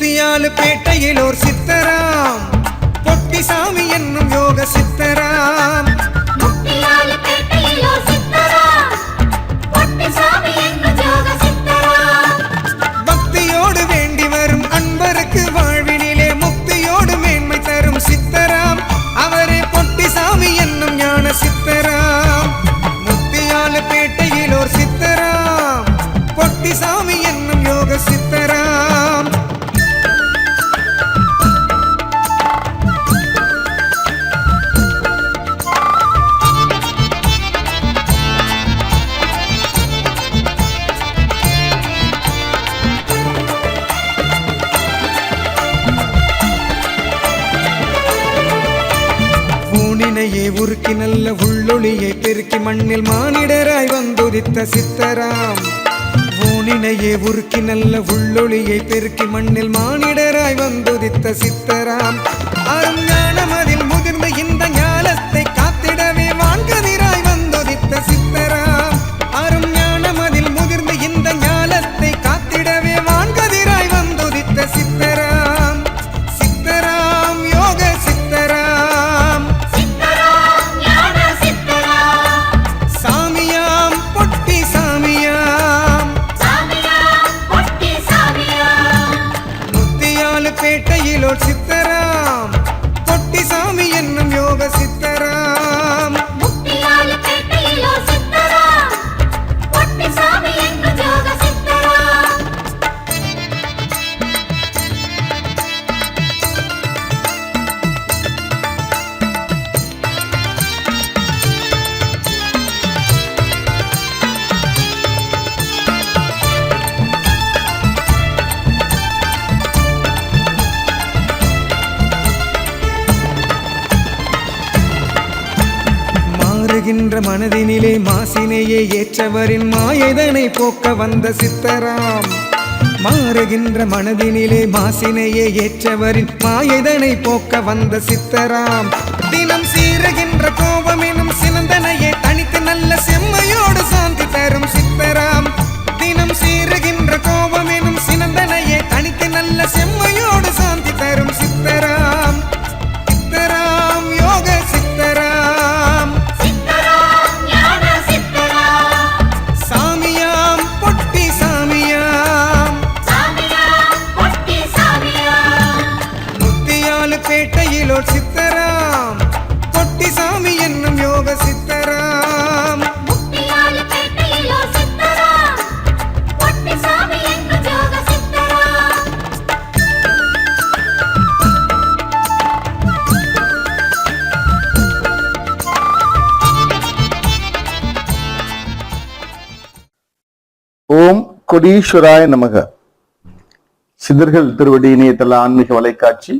முத்தியாலுப்பேட்டையில் ஓர் சித்தராம், பொட்டிசாமி என்னும் யோக சித்தராம். பக்தியோடு வேண்டி வரும் அன்பருக்கு வாழ்வினிலே முக்தியோடு மேன்மை தரும் சித்தராம். அவரே பொட்டிசாமி என்னும் ஞான சித்தராம். முத்தியாலுப்பேட்டையில் ஓர் சித்தராம், பொட்டிசாமி என்னும் யோக சித்தராம். ஊனினையே உருக்கி நல்ல உள்ளொளியை பெருக்கி மண்ணில் மானிடராய் வந்துதித்த சித்தராம். ஊனினையே உருக்கி நல்ல உள்ளொளியை பெருக்கி மண்ணில் மானிடராய் வந்துதித்த சித்தராம். அரும் ஞானமதில் முதிர்ந்த இந்த ஞானத்தை காத்திடவே வான்கதிராய் வந்துதித்த சித்தராம். அரும் ஞானமதில் முதிர்ந்த இந்த ஞானத்தை காத்திடவே வான்கதிராய் வந்துதித்த சித்தராம். சித்தராம் யோக சித்தராம், சாமியாம் பொட்டி சாமியாம். முத்தியாலுப்பேட்டையில் ஓர் சித்தராம், பொட்டிசாமி என்னும் யோக சித்தராம். மாறுகின்ற மனதினிலே மாசினையே ஏற்றவரின் மாயதனை போக்க வந்த சித்தராம். மாறுகின்ற மனதினிலே மாசினையே ஏற்றவரின் மாயதனை போக்க வந்த சித்தராம். தினம் சீறுகின்ற கோபம் எனும் சினந்தனையே தனித்து நல்ல செம்மையோடு சாந்தி தரும் சித்தராம். தினம் சீறுகின்ற கோபம் எனும் சினந்தனையே தனித்து நல்ல செம்மையோடு சாந்தி தரும் சித்தராம். சித்தராம் யோக சித்தராம், சாமியாம் பொட்டி சாமியாம். முத்தியாலுப்பேட்டையில் ஓர் சித்தராம், பொட்டிசாமி என்னும் யோக சித்தராம். ஓம் கொடீஸ்வராய நமக. சித்தர்கள் திருவடி இணையதள ஆன்மீக வலைக்காட்சி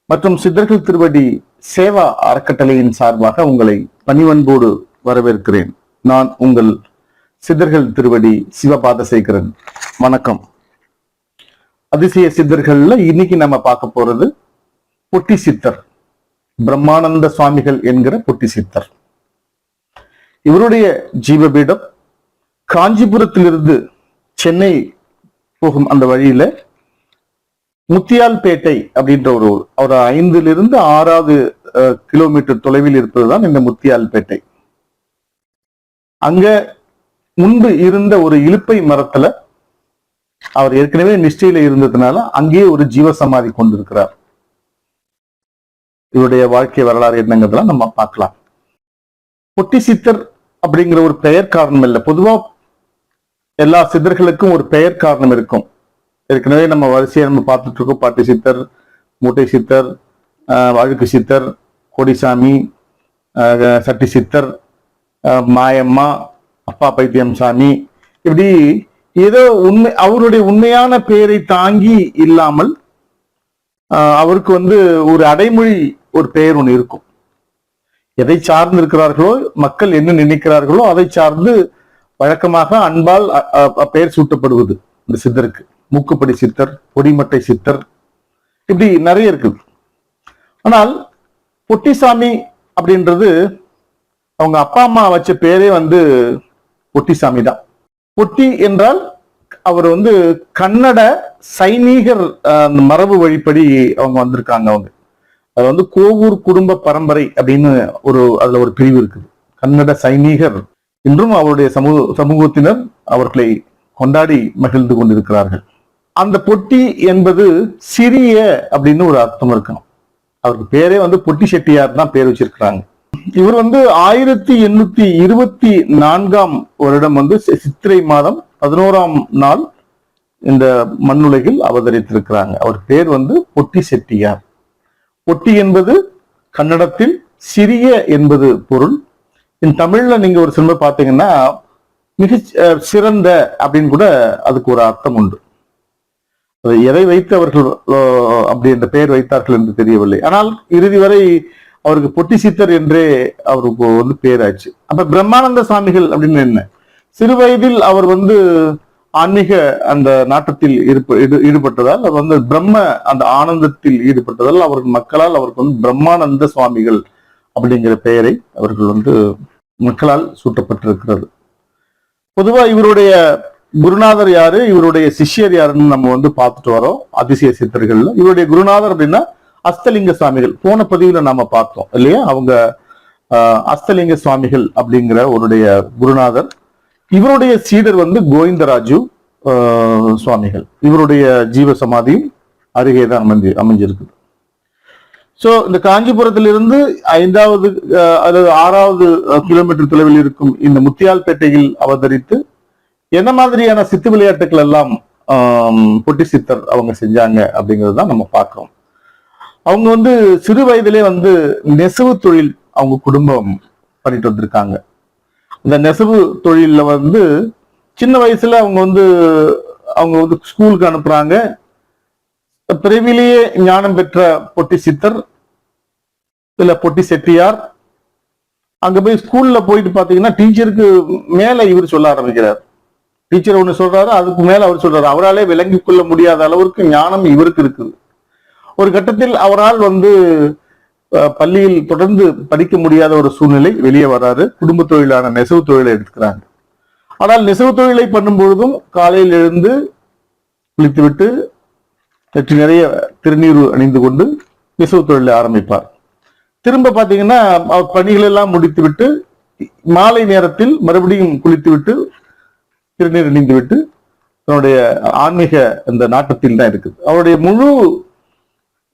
மற்றும் சித்தர்கள் திருவடி சேவா அறக்கட்டளையின் சார்பாக உங்களை பணிவன்போடு வரவேற்கிறேன். நான் உங்கள் சித்தர்கள் திருவடி சிவபாதசேகரன். வணக்கம். அதிசய சித்தர்கள்ல இன்னைக்கு நம்ம பார்க்க போறது பொட்டி சித்தர், பிரம்மானந்த சுவாமிகள் என்கிற பொட்டி சித்தர். இவருடைய ஜீவபீடம் காஞ்சிபுரத்திலிருந்து சென்னை போகும் அந்த வழியில முத்தியால்பேட்டை அப்படின்ற ஒரு 5 to 6 கிலோமீட்டர் தொலைவில் இருப்பதுதான் இந்த முத்தியால்பேட்டை. அங்க முன்பு இருந்த ஒரு இலுப்பை மரத்துல அவர் ஏற்கனவே நிஷ்டையில இருந்ததுனால அங்கேயே ஒரு ஜீவசமாதி கொண்டிருக்கிறார். இவருடைய வாழ்க்கை வரலாறு என்னங்கிறதெல்லாம் நம்ம பார்க்கலாம். பொட்டி சித்தர் அப்படிங்கிற ஒரு பெயர் காரணம் இல்லை. பொதுவா எல்லா சித்தர்களுக்கும் ஒரு பெயர் காரணம் இருக்கும். ஏற்கனவே நம்ம வரிசையை நம்ம பார்த்துட்டு இருக்கோம். பாட்டி சித்தர், மூட்டை சித்தர், வழுக்கு சித்தர், கொடிசாமி, சட்டி சித்தர், மாயம்மா, அப்பா பைத்தியம் சாமி, இப்படி ஏதோ அவருடைய உண்மையான பெயரை தாங்கி இல்லாமல் அவருக்கு ஒரு அடைமொழி ஒரு பெயர் ஒன்று இருக்கும். எதை சார்ந்து இருக்கிறார்களோ, மக்கள் என்ன நினைக்கிறார்களோ அதை சார்ந்து வழக்கமாக அன்பால் பெயர் சூட்டப்படுவது இந்த சித்தருக்கு. மூக்குப்படி சித்தர், பொடிமட்டை சித்தர், இப்படி நிறைய இருக்கு. ஆனால் பொட்டிசாமி அப்படின்றது அவங்க அப்பா அம்மா வச்ச பேரே பொட்டிசாமி தான். பொட்டி என்றால் அவர் வந்து கன்னட சைனீகர் அந்த மரபு வழிப்படி அவங்க வந்திருக்காங்க. அவங்க அது வந்து கோவூர் குடும்ப பரம்பரை அப்படின்னு அதுல ஒரு பிரிவு இருக்குது. கன்னட சைனீகர் இன்றும் அவருடைய சமூகத்தினர் அவர்களை கொண்டாடி மகிழ்ந்து கொண்டிருக்கிறார்கள். அந்த பொட்டி என்பது சிறிய அப்படின்னு ஒரு அர்த்தம் இருக்கணும். அவருக்கு பேரே வந்து பொட்டி செட்டியார் தான் பேர் வச்சிருக்கிறாங்க. இவர் வந்து 1824 வருடம் வந்து சித்திரை மாதம் 11ஆம் நாள் இந்த மண்ணுலகில் அவதரித்திருக்கிறாங்க. அவர் பேர் வந்து பொட்டி செட்டியார். பொட்டி என்பது கன்னடத்தில் சிறிய என்பது பொருள். தமிழ்ல நீங்க ஒரு சினிமா பார்த்தீங்கன்னா மிக சிறந்த அப்படின்னு கூட அதுக்கு ஒரு அர்த்தம் உண்டு. எதை வைத்து அவர்கள் அப்படி என்ற பெயர் வைத்தார்கள் என்று தெரியவில்லை. ஆனால் இறுதி வரை அவருக்கு பொட்டி சித்தர் என்றே அவருக்கு வந்து பேராச்சு. அப்ப பிரம்மானந்த சுவாமிகள் அப்படின்னு என்ன? சிறு வயதில் அவர் வந்து ஆன்மீக அந்த நாட்டத்தில் ஈடுபட்டதால் அவர் வந்து பிரம்ம அந்த ஆனந்தத்தில் ஈடுபட்டதால் அவர்கள் மக்களால் அவருக்கு வந்து பிரம்மானந்த சுவாமிகள் அப்படிங்கிற பெயரை அவர்கள் வந்து மக்களால் சூட்டப்பட்டிருக்கிறது. பொதுவா இவருடைய குருநாதர் யாரு, இவருடைய சிஷ்யர் யாருன்னு நம்ம வந்து பார்த்துட்டு வரோம் அதிசய சித்தர்கள்ல. இவருடைய குருநாதர் அப்படின்னா அஸ்தலிங்க சுவாமிகள். போன பதிவுல நாம பார்த்தோம் இல்லையா? அவங்க அஸ்தலிங்க சுவாமிகள் அப்படிங்கிற அவருடைய குருநாதர். இவருடைய சீடர் வந்து கோவிந்தராஜு சுவாமிகள். இவருடைய ஜீவ சமாதியும் அருகேதான் அமைஞ்சிருக்குது. சோ இந்த காஞ்சிபுரத்திலிருந்து 5வது அல்லது 6வது கிலோமீட்டர் தொலைவில் இருக்கும் இந்த முத்தியால்பேட்டையில் அவதரித்து என்ன மாதிரியான சித்து விளையாட்டுகள் எல்லாம் பொட்டி சித்தர் அவங்க செஞ்சாங்க அப்படிங்கிறது நம்ம பார்க்கிறோம். அவங்க வந்து சிறு வயதிலே வந்து நெசவு தொழில் அவங்க குடும்பம் பண்ணிட்டு வந்திருக்காங்க. இந்த நெசவு தொழில வந்து சின்ன வயசுல அவங்க வந்து ஸ்கூலுக்கு அனுப்புறாங்க. பிறவிலேயே ஞானம் பெற்ற பொட்டி சித்தர் இல்ல பொட்டி செட்டியார் அங்க போய் ஸ்கூல்ல போயிட்டு பாத்தீங்கன்னா டீச்சருக்கு மேல இவர் சொல்ல ஆரம்பிக்கிறார். டீச்சர் ஒண்ணு சொல்றாரு, அதுக்கு மேல அவர் சொல்றாரு. அவராலே விளங்கி கொள்ள முடியாத அளவிற்கு ஞானம் இவருக்கு இருக்குது. ஒரு கட்டத்தில் அவரால் வந்து பள்ளியில் தொடர்ந்து படிக்க முடியாத ஒரு சூழ்நிலை, வெளியே வராரு. குடும்ப தொழிலான நெசவு தொழிலை எடுத்துக்கிறாங்க. ஆனால் நெசவு தொழிலை பண்ணும் பொழுதும் காலையில் எழுந்து குளித்துவிட்டு நெற்றி நிறைய திருநீர் அணிந்து கொண்டு நெசவு தொழிலை ஆரம்பிப்பார். திரும்ப பாத்தீங்கன்னா அவர் பணிகள் எல்லாம் முடித்து விட்டு மாலை நேரத்தில் மறுபடியும் குளித்து விட்டு திருநீர் அணிந்து விட்டு தன்னுடைய ஆன்மீக அந்த நாட்டத்தில் தான் இருக்குது. அவருடைய முழு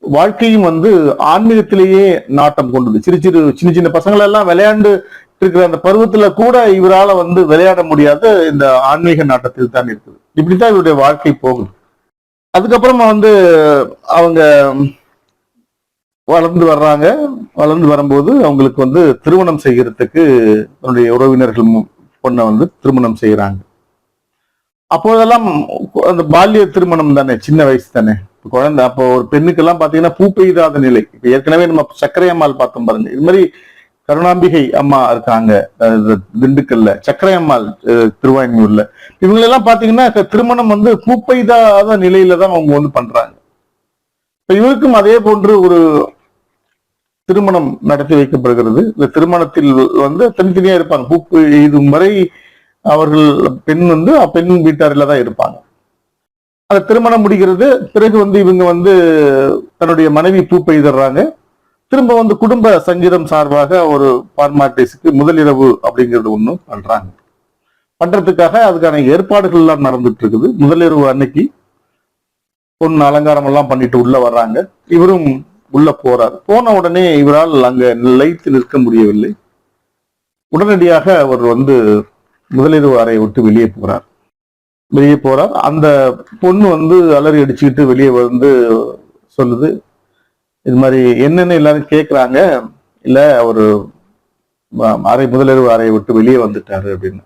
வாழ்க்கையும் வந்து ஆன்மீகத்திலேயே நாட்டம் கொண்டது. சின்ன சின்ன பசங்கள் எல்லாம் விளையாண்டு இருக்கிற அந்த பருவத்துல கூட இவரால வந்து விளையாட முடியாத இந்த ஆன்மீக நாட்டத்தில் தான் இருக்குது. இப்படித்தான் இவருடைய வாழ்க்கை போகுது. அதுக்கப்புறமா வந்து அவங்க வளர்ந்து வர்றாங்க. வளர்ந்து வரும்போது அவங்களுக்கு வந்து திருமணம் செய்யறதுக்கு தன்னுடைய உறவினர்கள் பொண்ணை வந்து திருமணம் செய்யறாங்க. அப்போதெல்லாம் அந்த பால்ய திருமணம் தானே, சின்ன வயசு தானே குழந்தை. அப்போ ஒரு பெண்ணுக்கெல்லாம் பாத்தீங்கன்னா பூ பெய்தாத நிலை. இப்ப ஏற்கனவே நம்ம சர்க்கரை அம்மாள் பார்த்தோம் பாருங்க. இது மாதிரி கருணாம்பிகை அம்மா இருக்காங்க திண்டுக்கல்ல, சர்க்கரை அம்மாள் திருவாயூர்ல. இவங்களெல்லாம் பாத்தீங்கன்னா திருமணம் வந்து பூ பெய்தாத நிலையில தான் அவங்க வந்து பண்றாங்க. இப்ப இவருக்கும் அதே போன்று ஒரு திருமணம் நடத்தி வைக்கப்படுகிறது. இந்த திருமணத்தில் வந்து தனித்தனியா இருப்பாங்க. பூ எய்தும் வரை அவர்கள் பெண் வீட்டாரில தான் இருப்பாங்க. அந்த திருமணம் முடிகிறது. பிறகு வந்து இவங்க வந்து தன்னுடைய மனைவி பூ பெய்துறாங்க. திரும்ப வந்து குடும்ப சங்கீதம் சார்பாக ஒரு ஃபார்மாலிட்டிஸ்க்கு முதலிரவு அப்படிங்கிறது ஒண்ணு பண்றாங்க. பண்றதுக்காக அதுக்கான ஏற்பாடுகள் எல்லாம் நடந்துட்டு இருக்குது. முதலிரவு அன்னைக்கு பொண்ணு அலங்காரம் எல்லாம் பண்ணிட்டு உள்ள வர்றாங்க. இவரும் உள்ள போறார். போன உடனே இவரால் அங்க நிலைத்து நிற்க முடியவில்லை. உடனடியாக அவர் வந்து முதலிரவு அறையை விட்டு வெளியே போறார். அந்த பொண்ணு வந்து அலறி அடிச்சுக்கிட்டு வெளியே வந்து சொல்லுது, இது மாதிரி என்னன்னு எல்லாரும் கேட்கிறாங்க. இல்ல அவரு முதலிரவு அறையை விட்டு வெளியே வந்துட்டாரு அப்படின்னு.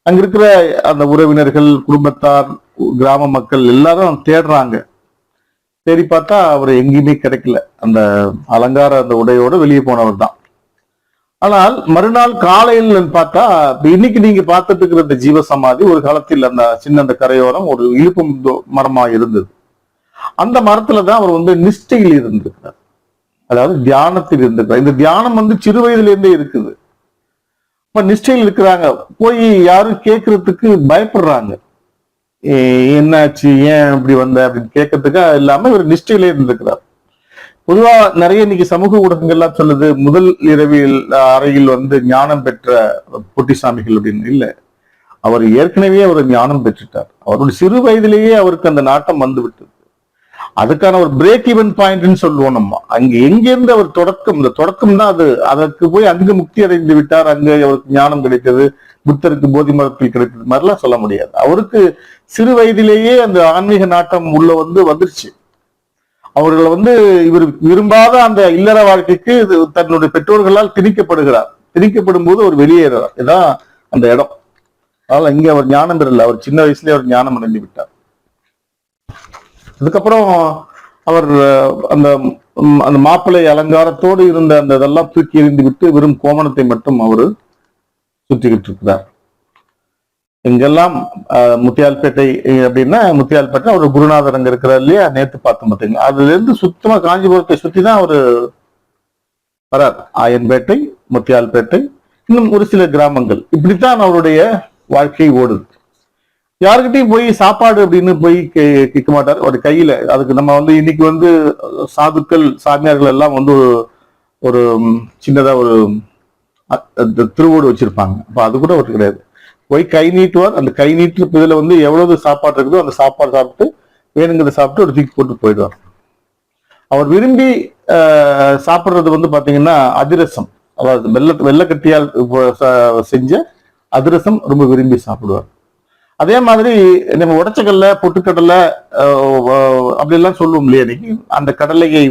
அங்க இருக்கிற அந்த உறவினர்கள், குடும்பத்தார், கிராம மக்கள் எல்லாரும் தேடுறாங்க. தேடி பார்த்தா அவர் எங்கேயுமே கிடைக்கல. அந்த அலங்கார அந்த உடையோட வெளியே போனவர் தான். ஆனால் மறுநாள் காலையில் பார்த்தா இன்னைக்கு நீங்க பார்த்துட்டு இருக்கிற இந்த ஜீவசமாதி ஒரு காலத்தில் அந்த அந்த கரையோரம் ஒரு இழுப்பு மரமா இருந்தது. அந்த மரத்துலதான் அவர் வந்து நிஷ்டையில் இருந்திருக்கிறார். அதாவது தியானத்தில் இருந்திருக்கிறார். இந்த தியானம் வந்து சிறு வயதுல இருந்தே இருக்குது. இப்ப நிஷ்டையில் இருக்கிறாங்க. போய் யாரும் கேட்கறதுக்கு பயப்படுறாங்க. என்னாச்சு, ஏன் இப்படி வந்த அப்படின்னு கேட்கறதுக்கா இல்லாம இவர் நிஷ்டையிலே இருந்திருக்கிறார். பொதுவா நிறைய இன்னைக்கு சமூக ஊடகங்கள்லாம் சொல்லுது முதல் இரவில் அறையில் வந்து ஞானம் பெற்ற பொட்டிசாமிகள் அப்படின்னு. இல்ல, அவர் ஏற்கனவே அவர் ஞானம் பெற்றுட்டார். அவருடைய சிறு வயதிலேயே அவருக்கு அந்த நாட்டம் வந்து விட்டது. அதுக்கான ஒரு பிரேக் ஈவன் பாயிண்ட்னு சொல்லுவோம் நம்ம. அங்க எங்கிருந்து அவர் தொடக்கம், இந்த தொடக்கம் தான் அது. அதற்கு போய் அங்கு முக்தி அடைந்து விட்டார், அங்க அவருக்கு ஞானம் கிடைத்தது, புத்தருக்கு போதி மரத்தில் கிடைத்தது மாதிரிலாம் சொல்ல முடியாது. அவருக்கு சிறு வயதிலேயே அந்த ஆன்மீக நாட்டம் உள்ள வந்துருச்சு. அவர்கள் இவர் விரும்பாத அந்த இல்லற வாழ்க்கைக்கு தன்னுடைய பெற்றோர்களால் திணிக்கப்படுகிறார். திணிக்கப்படும் போது அவர் வெளியேறார். இதான் அந்த இடம். அதனால இங்க அவர் ஞானம் பெறல. அவர் சின்ன வயசுலயே அவர் ஞானம் அடைந்து விட்டார். அதுக்கப்புறம் அவர் அந்த அந்த மாப்பிள்ளை அலங்காரத்தோடு இருந்த அந்த இதெல்லாம் தூக்கி எறிந்து விட்டு வெறும் கோமணத்தை மட்டும் அவரு சுற்றிக்கிட்டு இருக்கிறார். இங்கெல்லாம் முத்தியால்பேட்டை அப்படின்னா, முத்தியால்பேட்டை அவர் குருநாதர் அங்க இருக்கிறார் இல்லையா, நேத்து பார்த்தோம் பார்த்தீங்களா. அதுல இருந்து சுத்தமா காஞ்சிபுரத்தை சுத்தி தான் அவரு வரார். ஆயன்பேட்டை, முத்தியால்பேட்டை, இன்னும் ஒரு சில கிராமங்கள். இப்படித்தான் அவருடைய வாழ்க்கை ஓடுது. யாருக்கிட்டையும் போய் சாப்பாடு அப்படின்னு போய் கேட்க மாட்டார். ஒரு கையில அதுக்கு நம்ம இன்னைக்கு சாதுக்கள் சாமியார்கள் எல்லாம் ஒரு சின்னதா ஒரு திருவோடு வச்சிருப்பாங்க. அப்ப அது கூட ஒரு கிடையாது. போய் கை நீட்டுவார். அந்த கை நீட்டு இதுல எவ்வளவு சாப்பாடு இருக்குதோ அந்த சாப்பாடு சாப்பிட்டு வேணுங்கிறத சாப்பிட்டு ஒரு தூக்கி போட்டு போயிடுவார். அவர் விரும்பி சாப்பிடுறது பாத்தீங்கன்னா அதிரசம், அதாவது வெள்ளக்கட்டியால் செஞ்ச அதிரசம் ரொம்ப விரும்பி சாப்பிடுவார். அதே மாதிரி நம்ம உடச்சக்கடலை, பொட்டுக்கடலை அப்படி எல்லாம் சொல்லுவோம் இல்லையா, இன்னைக்கு அந்த கடலையை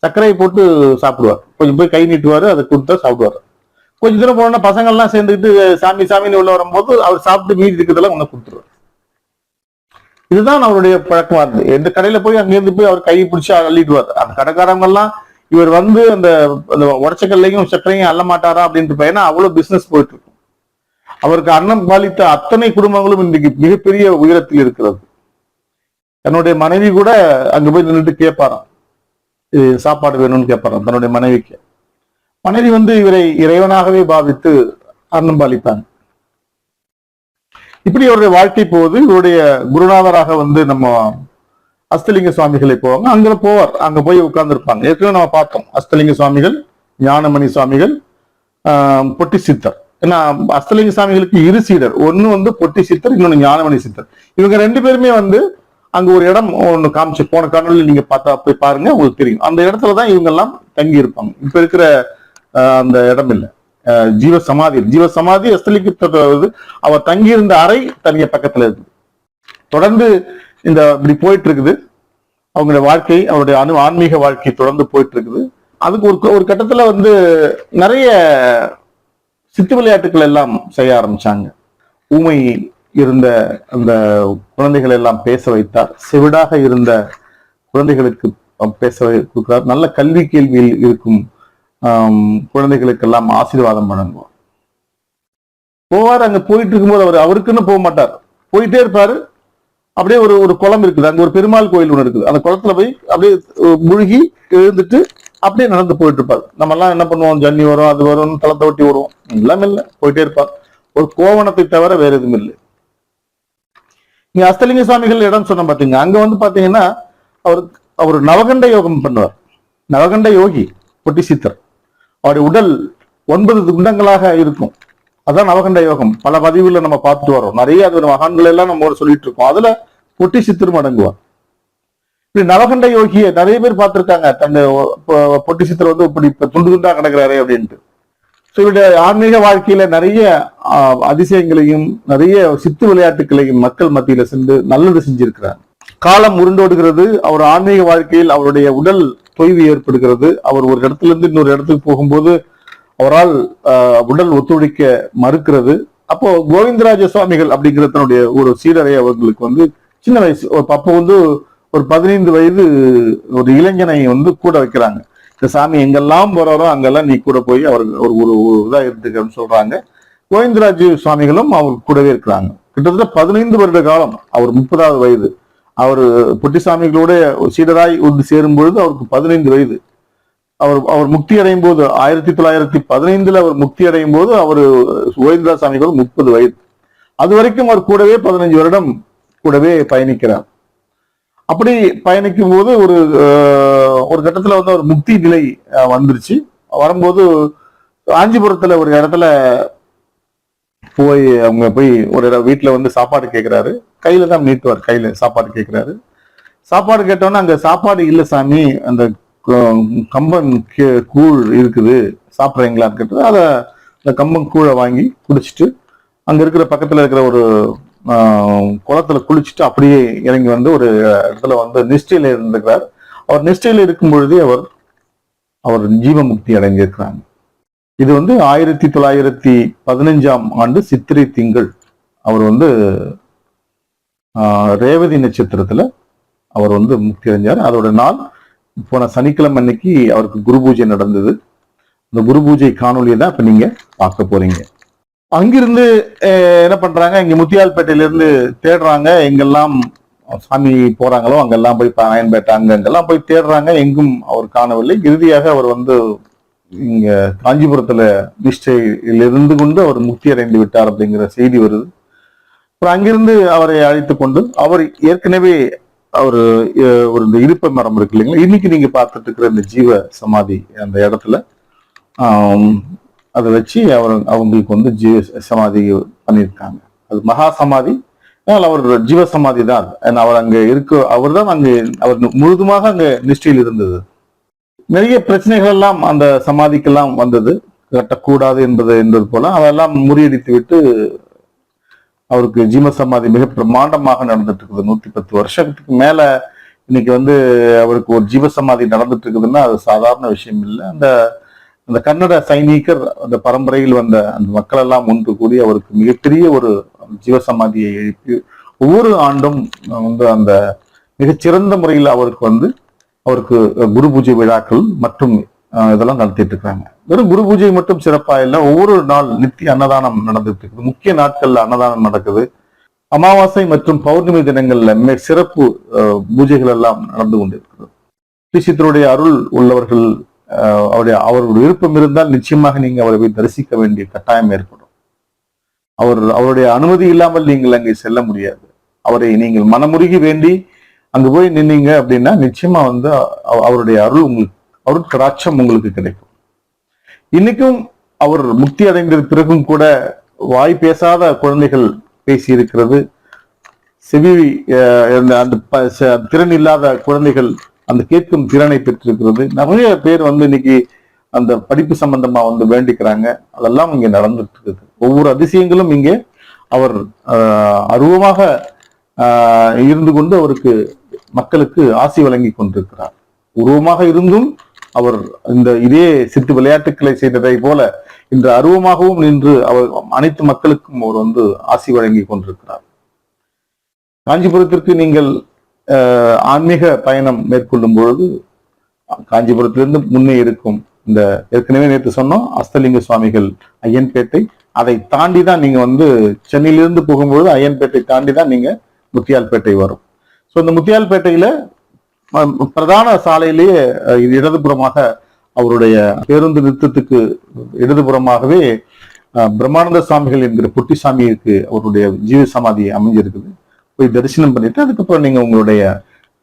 சர்க்கரையை போட்டு சாப்பிடுவார். கொஞ்சம் போய் கை நீட்டுவாரு, அதை கொடுத்தா சாப்பிடுவார். கொஞ்ச தூரம் போனா பசங்கள்லாம் சேர்ந்துக்கிட்டு சாமி சாமின்னு உள்ள வரும்போது அவர் சாப்பிட்டு மீதி இருக்கிறதெல்லாம் ஒண்ணு கொடுத்துருவார். இதுதான் அவருடைய பழக்கமா இருந்தது. எந்த கடையில போய் அங்கிருந்து போய் அவர் கையை பிடிச்சி அள்ளிடுவார். அந்த கடைக்காரங்க எல்லாம் இவர் அந்த உடச்சக்கல்லையும் சர்க்கரையும் அள்ள மாட்டாரா அப்படின்ட்டு பையனா அவ்வளவு பிசினஸ் போயிட்டு இருக்கும். அவருக்கு அன்னம் பாலித்த அத்தனை குடும்பங்களும் இன்றைக்கு மிகப்பெரிய உயரத்தில் இருக்கிறது. தன்னுடைய மனைவி கூட அங்க போய் நின்றுட்டு கேட்பாராம், சாப்பாடு வேணும்னு கேட்பாராம் தன்னுடைய மனைவிக்கு. மனைவி இவரை இறைவனாகவே பாவித்து அன்னம் பாலித்தாங்க. இப்படி அவருடைய வாழ்க்கை போகுது. இவருடைய குருநாதராக நம்ம அஸ்தலிங்க சுவாமிகளை போவாங்க. அங்க போவார். அங்க போய் உட்கார்ந்து இருப்பாங்க. ஏற்கனவே நம்ம பார்த்தோம், அஸ்தலிங்க சுவாமிகள், ஞானமணி சுவாமிகள், பொட்டி சித்தர். ஏன்னா அஸ்தலிங்க சுவாமிகளுக்கு இரு சீடர், ஒன்னு பொட்டி சித்தர், இன்னொன்னு ஞானமணி சித்தர். இவங்க ரெண்டு பேருமே அங்க ஒரு இடம் ஒண்ணு காமிச்சு, போன காணொலியில் நீங்க பார்த்தா போய் பாருங்க, உங்களுக்கு தெரியும். அந்த இடத்துலதான் இவங்க எல்லாம் தங்கி இருப்பாங்க. இப்ப இருக்கிற அந்த இடம் இல்ல, ஜீவசமாதி அஸ்தலிங்க அவர் தங்கி இருந்த அறை தனிய பக்கத்துல இருக்கு. தொடர்ந்து இப்படி போயிட்டு இருக்குது அவங்களுடைய வாழ்க்கை. அவருடைய ஆன்மீக வாழ்க்கை தொடர்ந்து போயிட்டு இருக்குது. அதுக்கு ஒரு கட்டத்துல நிறைய சித்து விளையாட்டுகள் எல்லாம் செய்ய ஆரம்பிச்சாங்க. ஊமை இருந்த அந்த குழந்தைகள் எல்லாம் பேச வைத்தார். செவிடாக இருந்த குழந்தைகளுக்கு பேச கொடுக்கிறார். நல்ல கல்வி கேள்வியில் இருக்கும் குழந்தைகளுக்கெல்லாம் ஆசீர்வாதம் வழங்குவார். போவார். அங்க போயிட்டு இருக்கும்போது அவருக்குன்னு போக மாட்டார், போயிட்டே இருப்பாரு. அப்படியே ஒரு குளம் இருக்குது, அங்க ஒரு பெருமாள் கோயில் ஒண்ணு இருக்குது. அந்த குளத்துல போய் அப்படியே முழுகி எழுந்துட்டு அப்படியே நடந்து போயிட்டு இருப்பார். நம்ம எல்லாம் என்ன பண்ணுவோம், ஜன்னி வரும், அது வரும், தளத்தை ஒட்டி விடுவோம். எல்லாம் இல்லை, போயிட்டே இருப்பார். ஒரு கோவணத்தை தவிர வேற எதுவும் இல்லை. நீங்க அஸ்தலிங்க சுவாமிகள் இடம் சொன்ன பாத்தீங்க. அங்க பாத்தீங்கன்னா அவர் நவகண்ட யோகம் பண்ணுவார். நவகண்ட யோகி பொட்டி சித்தர். அவருடைய உடல் 9 குண்டங்களாக இருக்கும். அதான் நவகண்ட யோகம். பல பதிவுல நம்ம பார்த்துட்டு வரோம். நிறைய அது மகான்கள் எல்லாம் நம்ம சொல்லிட்டு இருக்கோம். அதுல பொட்டி சித்தரும் அடங்குவார். இப்படி நவகண்ட யோகிய நிறைய பேர் பார்த்திருக்காங்க. தன்னை பொட்டி சித்தர் இப்படி துண்டு துண்டா கிடக்குறாரு அப்படின்ட்டு. இவருடைய ஆன்மீக வாழ்க்கையில நிறைய அதிசயங்களையும் நிறைய சித்து விளையாட்டுகளையும் மக்கள் மத்தியில சென்று நல்லது செஞ்சிருக்கிறார். காலம் உருண்டோடுகிறது. அவர் ஆன்மீக வாழ்க்கையில் அவருடைய உடல் தொய்வு ஏற்படுகிறது. அவர் ஒரு இடத்துல இருந்து இன்னொரு இடத்துக்கு போகும்போது அவரால் உடல் ஒத்துழைக்க மறுக்கிறது. அப்போ கோவிந்தராஜ சுவாமிகள் அப்படிங்கிற தன்னுடைய ஒரு சீடரை அவர்களுக்கு சின்ன வயசு, அப்போ ஒரு 15 வயது ஒரு இளைஞனை கூட வைக்கிறாங்க. இந்த சாமி எங்கெல்லாம் போறாரோ அங்கெல்லாம் நீ கூட போய் அவருக்கு ஒரு இதா இருந்துக்கன்னு சொல்றாங்க. கோவிந்தராஜ் சுவாமிகளும் அவர் கூடவே இருக்கிறாங்க. கிட்டத்தட்ட 15 வருட காலம். அவர் 30வது வயது. அவர் பொட்டிசாமிகளோட சீடராய் சேரும் பொழுது அவருக்கு 15 வயது. அவர் முக்தி அடையும் போது 1915 அவர் முக்தி அடையும் போது அவர் கோவிந்தராஜ் சாமிகள் 30 வயது. அது வரைக்கும் அவர் கூடவே 15 வருடம் கூடவே பயணிக்கிறார். அப்படி பயணிக்கும் போது ஒரு கட்டத்துல வந்து ஒரு முக்தி நிலை வந்துருச்சு. வரும்போது காஞ்சிபுரத்துல ஒரு இடத்துல அவங்க போய் ஒரு வீட்டுல வந்து சாப்பாடு கேட்கிறாரு. கையில தான் நீட்டுவார், கையில சாப்பாடு கேட்கிறாரு. சாப்பாடு கேட்டோன்னா அங்க சாப்பாடு இல்ல சாமி, அந்த கம்பன் கூழ் இருக்குது, சாப்பிட்றீங்களான்னு கேட்டது. அதை அந்த கம்பன் கூழை வாங்கி குடிச்சிட்டு அங்க இருக்கிற பக்கத்துல இருக்கிற ஒரு குளத்துல குளிச்சுட்டு அப்படியே இறங்கி வந்து ஒரு இடத்துல வந்து நிஷ்டையில இருந்திருக்கிறார். அவர் நிஷ்டையில இருக்கும் பொழுதே அவர் ஜீவமுக்தி அடைஞ்சிருக்கிறாங்க. இது வந்து 1915ஆம் ஆண்டு சித்திரை திங்கள் அவர் வந்து ரேவதி நட்சத்திரத்துல அவர் வந்து முக்தி அடைஞ்சார். அதோட நாள் போன சனிக்கிழமை அன்னைக்கு அவருக்கு குரு பூஜை நடந்தது. இந்த குரு பூஜை காணொலியை தான் இப்ப நீங்க பார்க்க போறீங்க. அங்கிருந்து என்ன பண்றாங்க, இங்க முத்தியால்பேட்டையில இருந்து தேடுறாங்க. எங்கெல்லாம் சாமி போறாங்களோ அங்கெல்லாம் போய் அயன்பேட்டை அங்கெல்லாம் போய் தேடுறாங்க. எங்கும் அவர் காணவில்லை. இறுதியாக அவர் வந்து இங்க காஞ்சிபுரத்துல நிஷ்டையில் இருந்து கொண்டு அவர் முக்தி அடைந்து விட்டார் அப்படிங்கிற செய்தி வருது. அப்புறம் அங்கிருந்து அவரை அழைத்து கொண்டு அவர் ஏற்கனவே ஒரு இந்த இருப்ப மரம் இருக்கு இல்லைங்களா, இன்னைக்கு நீங்க பார்த்துட்டு இருக்கிற இந்த ஜீவ சமாதி அந்த இடத்துல அதை வச்சு அவங்களுக்கு வந்து ஜீவ சமாதி பண்ணியிருக்காங்க. அது மகா சமாதி, ஆனால் அவர் ஜீவ சமாதி தான். அவர் அங்க அவர் தான் அவர் முழுதுமாக அங்க நிஷ்டையில் இருந்தது. நிறைய பிரச்சனைகள் எல்லாம் அந்த சமாதிக்கெல்லாம் வந்தது, கட்டக்கூடாது என்பது போல அதெல்லாம் முறியடித்து விட்டு அவருக்கு ஜீவ சமாதி மிக பிரம்மாண்டமாக நடந்துட்டு இருக்குது. 110 வருஷத்துக்கு மேல இன்னைக்கு வந்து அவருக்கு ஒரு ஜீவ சமாதி நடந்துட்டு இருக்குதுன்னா அது சாதாரண விஷயம் இல்லை. அந்த கன்னட சைனிகர் அந்த பரம்பரையில் வந்த அந்த மக்கள் எல்லாம் ஒன்று கூடி அவருக்கு மிகப்பெரிய ஒரு ஜீவ சமாதியை எழுப்பி ஒவ்வொரு ஆண்டும் வந்து அந்த மிகச்சிறந்த முறையில் அவருக்கு குரு பூஜை விழாக்கள் மற்றும் இதெல்லாம் நடத்திட்டு இருக்காங்க. வெறும் குரு பூஜை மட்டும் சிறப்பா இல்லை, ஒவ்வொரு நாள் நித்திய அன்னதானம் நடந்துட்டு இருக்குது. முக்கிய நாட்கள்ல அன்னதானம் நடக்குது. அமாவாசை மற்றும் பௌர்ணமி தினங்கள்ல சிறப்பு பூஜைகள் எல்லாம் நடந்து கொண்டிருக்கிறது. ஸ்ரீசித்தருடைய அருள் உள்ளவர்கள் அவருடைய விருப்பம் இருந்தால் நிச்சயமாக நீங்க அவரை போய் தரிசிக்க வேண்டிய கட்டாயம் ஏற்படும். அவருடைய அனுமதி இல்லாமல் நீங்கள் அங்கே செல்ல முடியாது. அவரை நீங்கள் மனமுருகி வேண்டி அங்க போய் நின்னீங்க அப்படின்னா நிச்சயமா வந்து அவருடைய அருட்கடாட்சம் உங்களுக்கு கிடைக்கும். இன்னைக்கும் அவர் முக்தி அடைந்த பிறகும் கூட வாய் பேசாத குழந்தைகள் பேசி இருக்கிறது, செவி அந்த திறன் இல்லாத குழந்தைகள் அந்த கேட்கும் திறனை பெற்றிருக்கிறது. நிறைய பேர் வந்து இன்னைக்கு அந்த படிப்பு சம்பந்தமா வந்து வேண்டிக்கிறாங்க. அதெல்லாம் இங்க நடந்துட்டு இருக்குது. ஒவ்வொரு அதிசயங்களும் இங்கே அவர் அருவமாக இருந்து கொண்டு அவருக்கு மக்களுக்கு ஆசி வழங்கி கொண்டிருக்கிறார். உருவமாக இருந்தும் அவர் இதே சித்து விளையாட்டுக்களை செய்ததை போல இன்று அருவமாகவும் நின்று அவர் அனைத்து மக்களுக்கும் அவர் வந்து ஆசி வழங்கி கொண்டிருக்கிறார். காஞ்சிபுரத்திற்கு நீங்கள் ஆன்மீக பயணம் மேற்கொள்ளும் பொழுது காஞ்சிபுரத்திலிருந்து முன்னே இருக்கும் இந்த ஏற்கனவே நேற்று சொன்னோம் அஸ்தலிங்க சுவாமிகள் ஐயன்பேட்டை, அதை தாண்டி தான் நீங்க வந்து சென்னையிலிருந்து போகும்பொழுது ஐயன்பேட்டை தாண்டி தான் நீங்க முத்தியால்பேட்டை வரும். ஸோ இந்த முத்தியால்பேட்டையில பிரதான சாலையிலேயே இடதுபுறமாக அவருடைய பேருந்து நிறுத்தத்துக்கு இடதுபுறமாகவே பிரம்மானந்த சுவாமிகள் என்கிற புட்டிசாமிக்கு அவருடைய ஜீவ சமாதி அமைஞ்சிருக்குது. போய் தரிசனம் பண்ணிட்டு அதுக்கப்புறம் நீங்க உங்களுடைய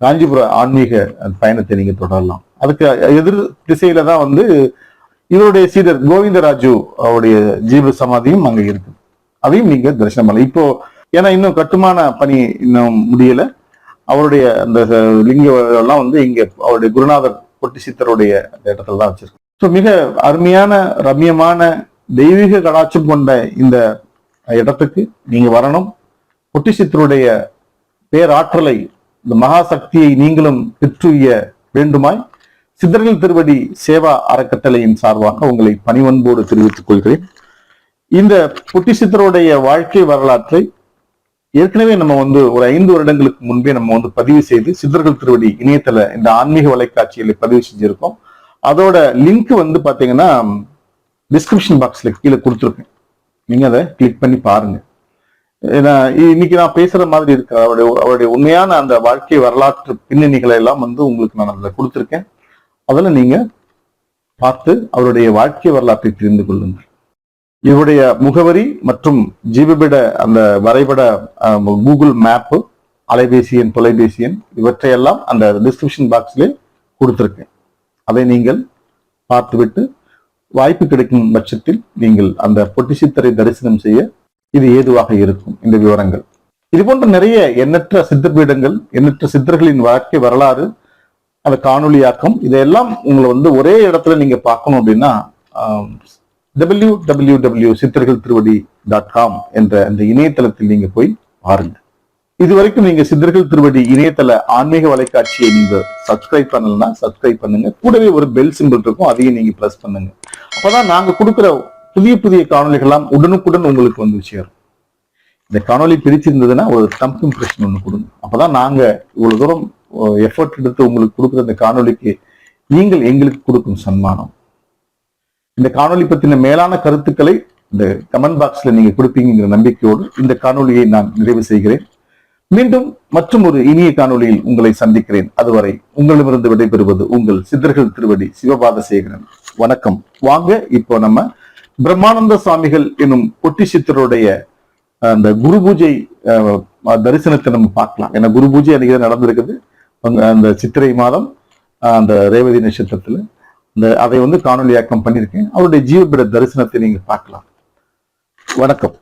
காஞ்சிபுர ஆன்மீக பயணத்தை நீங்க தொடரலாம். அதுக்கு எதிர் திசையில தான் வந்து இவருடைய சீடர் கோவிந்தராஜு அவருடைய ஜீவ சமாதியும் அங்க இருக்கு. அதையும் நீங்க தரிசனம் பண்ணலாம். இப்போ ஏன்னா இன்னும் கட்டுமான பணி இன்னும் முடியல. அவருடைய அந்த லிங்க எல்லாம் வந்து இங்க அவருடைய குருநாதர் பொட்டி சித்தருடைய அந்த இடத்துல தான் வச்சிருக்கு. ஸோ மிக அருமையான ரம்யமான தெய்வீக கடாட்சம் கொண்ட இந்த இடத்துக்கு நீங்க வரணும். பொட்டி சித்தருடைய பேராற்றலை, இந்த மகா சக்தியை நீங்களும் பெற்றுய வேண்டுமாய் சித்தர்கள் திருவடி சேவா அறக்கட்டளையின் சார்பாக உங்களை பணிவன்போடு தெரிவித்துக் கொள்கிறேன். இந்த பொட்டி சித்தருடைய வாழ்க்கை வரலாற்றை ஏற்கனவே நம்ம வந்து ஒரு 5 வருடங்களுக்கு முன்பே நம்ம வந்து பதிவு செய்து சித்தர்கள் திருவடி இணையதள இந்த ஆன்மீக வலைக்காட்சிகளை பதிவு செஞ்சிருக்கோம். அதோட லிங்க் வந்து பாத்தீங்கன்னா டிஸ்கிரிப்ஷன் பாக்ஸ்ல கீழே கொடுத்துருக்கேன். நீங்க அதை கிளிக் பண்ணி பாருங்க. ஏன்னா இன்னைக்கு நான் பேசுற மாதிரி இருக்கு அவருடைய உண்மையான அந்த வாழ்க்கை வரலாற்று பின்னணிகளை எல்லாம் வந்து உங்களுக்கு நான் அதுல கொடுத்துருக்கேன். அதில் நீங்க பார்த்து அவருடைய வாழ்க்கை வரலாற்றை தெரிந்து கொள்ளுங்கள். இவருடைய முகவரி மற்றும் ஜீவபிட அந்த வரைபட கூகுள் மேப்பு அலைபேசி எண், தொலைபேசி எண் இவற்றையெல்லாம் அந்த டிஸ்கிரிப்ஷன் பாக்ஸ்ல கொடுத்திருக்கேன். அதை நீங்கள் பார்த்துவிட்டு வாய்ப்பு கிடைக்கும் பட்சத்தில் நீங்கள் அந்த பொட்டி சித்தரை தரிசனம் செய்ய இது ஏதுவாக இருக்கும். இந்த விவரங்கள் இது போன்ற நிறைய எண்ணற்ற சித்தர் பீடங்கள், எண்ணற்ற சித்தர்களின் வாழ்க்கை வரலாறு, அந்த காணொலியாக்கம், இதையெல்லாம் உங்களை ஒரே இடத்துல நீங்க பார்க்கணும் அப்படின்னா www.சித்தர்கள்திருவடி.com என்ற அந்த இணையதளத்தில் நீங்க போய் பாருங்க. இதுவரைக்கும் நீங்க சித்தர்கள் திருவடி இணையதள ஆன்மீக வலைக்காட்சியை நீங்க சப்ஸ்கிரைப் பண்ணலன்னா சப்ஸ்கிரைப் பண்ணுங்க. கூடவே ஒரு பெல் சிம்பிள் இருக்கும், அதையும் நீங்க பிரஸ் பண்ணுங்க. அப்பதான் நாங்க கொடுக்குற புதிய புதிய காணொலிகள்லாம் உடனுக்குடன் உங்களுக்கு வந்து சேரும். இந்த காணொலி பிடிச்சிருந்ததுன்னா ஒரு தம்ப் இம்ப்ரெஷன் ஒன்று கொடுங்க. அப்பதான் நாங்க இவ்வளவு தூரம் எஃபர்ட் எடுத்து உங்களுக்கு கொடுக்குற இந்த காணொலிக்கு நீங்கள் எங்களுக்கு கொடுக்கும் சன்மானம். இந்த காணொலி பத்தின மேலான கருத்துக்களை இந்த கமெண்ட் பாக்ஸ்ல நீங்க கொடுப்பீங்கிற நம்பிக்கையோடு இந்த காணொலியை நான் நிறைவு செய்கிறேன். மீண்டும் மற்றும் ஒரு இனிய காணொலியில் உங்களை சந்திக்கிறேன். அதுவரை உங்களிடமிருந்து விடைபெறுவது உங்கள் சித்தர்கள் திருவடி சிவபாதசேகரன். வணக்கம். வாங்க இப்போ நம்ம பிரம்மானந்த சுவாமிகள் என்னும் பொட்டி சித்தருடைய அந்த குரு பூஜை தரிசனத்தை நம்ம பார்க்கலாம். ஏன்னா குரு பூஜை அன்னைக்கு நடந்திருக்குது அந்த சித்திரை மாதம் அந்த ரேவதி நட்சத்திரத்துல. அதை காணொலியாக்கம் பண்ணியிருக்கேன். அவருடைய ஜீவபிட தரிசனத்தை நீங்க பார்க்கலாம். வணக்கம்.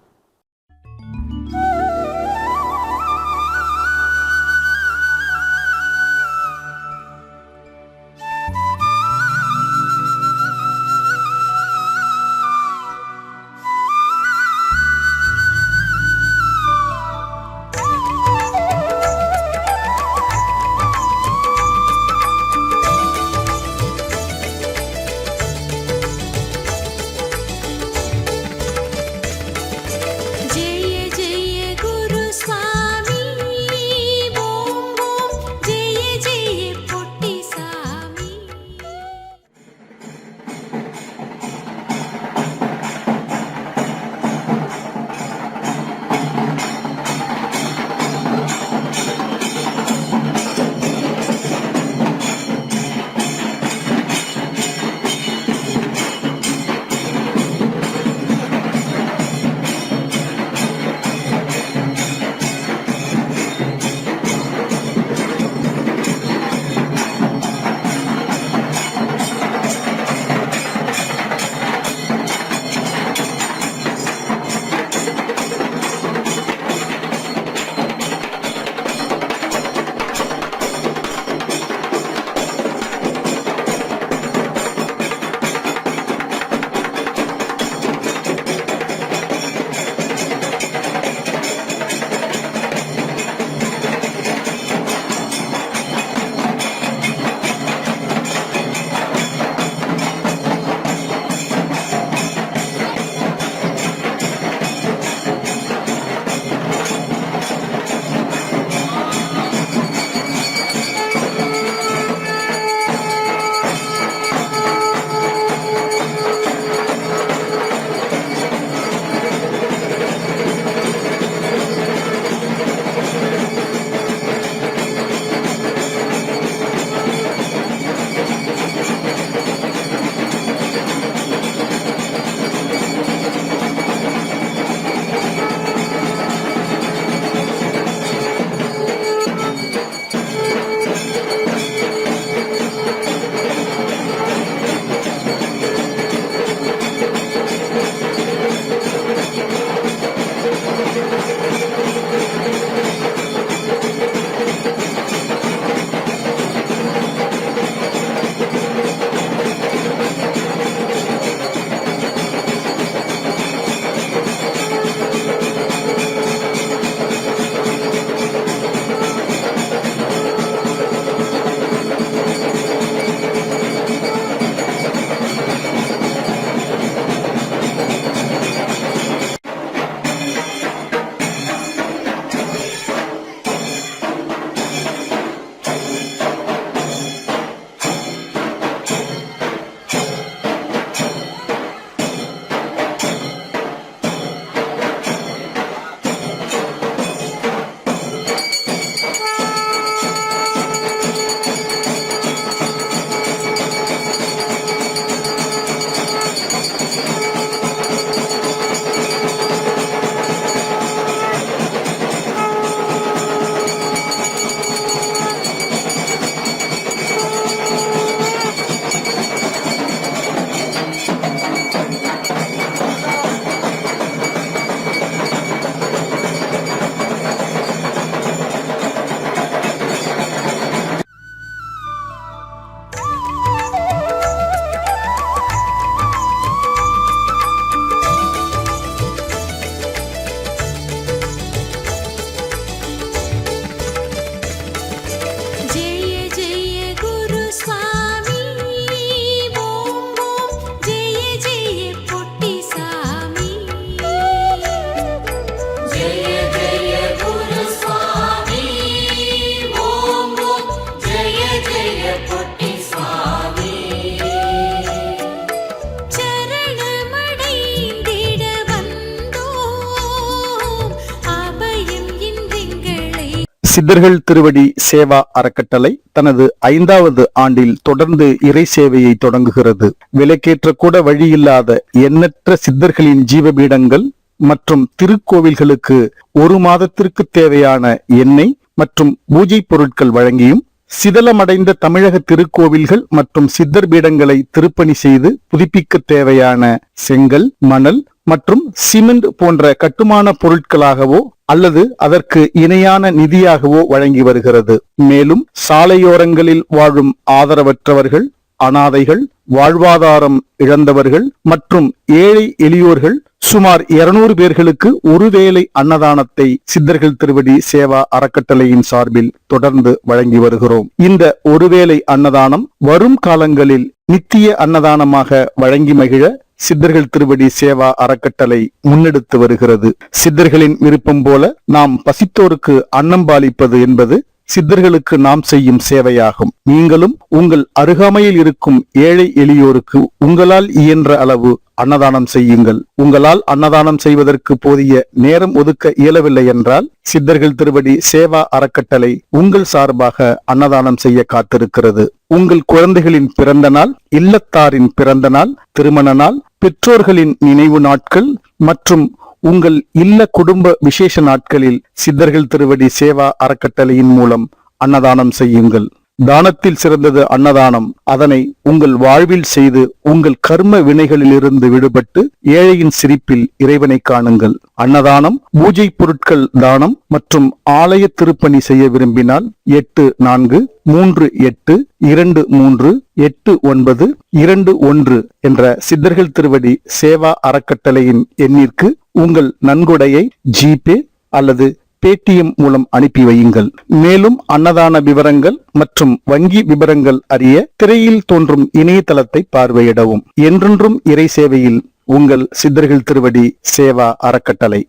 சித்தர்கள் திருவடி சேவா அறக்கட்டளை தனது 5வது ஆண்டில் தொடர்ந்து இறை சேவையை தொடங்குகிறது. விலைக்கேற்ற கூட வழியில்லாத எண்ணற்ற சித்தர்களின் ஜீவபீடங்கள் மற்றும் திருக்கோவில்களுக்கு 1 மாதத்திற்கு தேவையான எண்ணெய் மற்றும் பூஜை பொருட்கள் வழங்கியும், சிதலமடைந்த தமிழக திருக்கோவில்கள் மற்றும் சித்தர் பீடங்களை திருப்பணி செய்து புதுப்பிக்க தேவையான செங்கல், மணல் மற்றும் சிமெண்ட் போன்ற கட்டுமான பொருட்களாகவோ அல்லது அதற்கு இணையான நிதியாகவோ வழங்கி வருகிறது. மேலும் சாலையோரங்களில் வாழும் ஆதரவற்றவர்கள், அனாதைகள், வாழ்வாதாரம் இழந்தவர்கள் மற்றும் ஏழை எளியோர்கள் சுமார் 200 பேர்களுக்கு ஒருவேளை அன்னதானத்தை சித்தர்கள் திருவடி சேவா அறக்கட்டளையின் சார்பில் தொடர்ந்து வழங்கி வருகிறோம். இந்த ஒருவேளை அன்னதானம் வரும் காலங்களில் நித்திய அன்னதானமாக வழங்கி மகிழ சித்தர்கள் திருவடி சேவா அறக்கட்டளை முன்னெடுத்து வருகிறது. சித்தர்களின் விருப்பம் போல நாம் பசித்தோருக்கு அன்னம் பாலிப்பது என்பது சித்தர்களுக்கு நாம் செய்யும் சேவையாகும். நீங்களும் உங்கள் அருகாமையில் இருக்கும் ஏழை எளியோருக்கு உங்களால் இயன்ற அளவு அன்னதானம் செய்யுங்கள். உங்களால் அன்னதானம் செய்வதற்கு போதிய நேரம் ஒதுக்க இயலவில்லை என்றால் சித்தர்கள் திருவடி சேவா அறக்கட்டளை உங்கள் சார்பாக அன்னதானம் செய்ய காத்திருக்கிறது. உங்கள் குழந்தைகளின் பிறந்த நாள், இல்லத்தாரின் பிறந்த நாள், திருமண நாள், பெற்றோர்களின் நினைவு நாட்கள் மற்றும் உங்கள் இல்ல குடும்ப விசேஷ நாட்களில் சித்தர்கள் திருவடி சேவா அறக்கட்டளையின் மூலம் அன்னதானம் செய்யுங்கள். தானத்தில் சிறந்தது அன்னதானம். அதனை உங்கள் வாழ்வில் செய்து உங்கள் கர்ம வினைகளிலிருந்து விடுபட்டு ஏழையின் சிரிப்பில் இறைவனை காணுங்கள். அன்னதானம், பூஜை பொருட்கள் தானம் மற்றும் ஆலய திருப்பணி செய்ய விரும்பினால் 8438238921 என்ற சித்தர்கள் திருவடி சேவா அறக்கட்டளையின் எண்ணிற்கு உங்கள் நன்கொடையை ஜிபே அல்லது பேடிஎம் மூலம் அனுப்பி வையுங்கள். மேலும் அன்னதான விவரங்கள் மற்றும் வங்கி விவரங்கள் அறிய திரையில் தோன்றும் இணையதளத்தை பார்வையிடவும். என்றென்றும் இறை சேவையில் உங்கள் சித்தர்கள் திருவடி சேவா அறக்கட்டளை.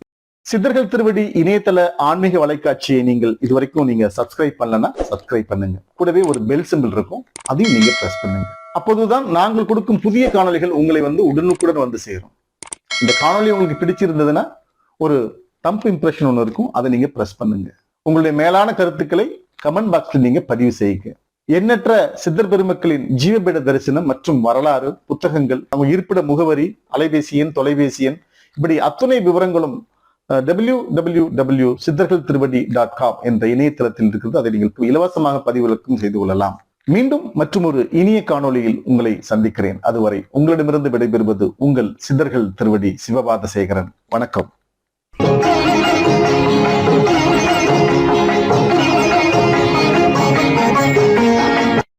சித்தர்கள் திருவடி இணையதள ஆன்மீக வலைக்காட்சியை நீங்கள் இதுவரைக்கும் சப்ஸ்கிரைப் பண்ணலன்னா சப்ஸ்கிரைப் பண்ணுங்க. கூடவே ஒரு பெல் சிம்பிள் இருக்கும், அதையும் நீங்க பிரஸ் பண்ணுங்க. அப்போதுதான் நாங்கள் கொடுக்கும் புதிய காணொளிகள் உங்களை உடனுக்குடன் வந்து சேரும். இந்த காணொளி உங்களுக்கு பிடிச்சிருந்ததுன்னா ஒரு தம்ப் இம்ப்ரெஷன் ஒன்று இருக்கும், அதை நீங்க பிரஸ் பண்ணுங்க. உங்களுடைய மேலான கருத்துக்களை கமெண்ட் பாக்ஸ்ல நீங்க பதிவு செய்யுங்க. எண்ணற்ற சித்தர் பெருமக்களின் ஜீவபீட தரிசனம் மற்றும் வரலாறு புத்தகங்கள், அவங்க இருப்பிட முகவரி, அலைபேசி எண், தொலைபேசி எண், இப்படி அத்துணை விவரங்களும் www.சித்தர்கள்திருவடி.com என்ற இணையதளத்தில் இருக்கிறது. அதை நீங்கள் இலவசமாக பதிவிறக்கம் செய்து கொள்ளலாம். மீண்டும் மற்றும் ஒரு இனிய காணொளியில் உங்களை சந்திக்கிறேன். அதுவரை உங்களிடமிருந்து விடைபெறுவது உங்கள் சித்தர்கள் திருவடி சிவபாத சேகரன். வணக்கம்.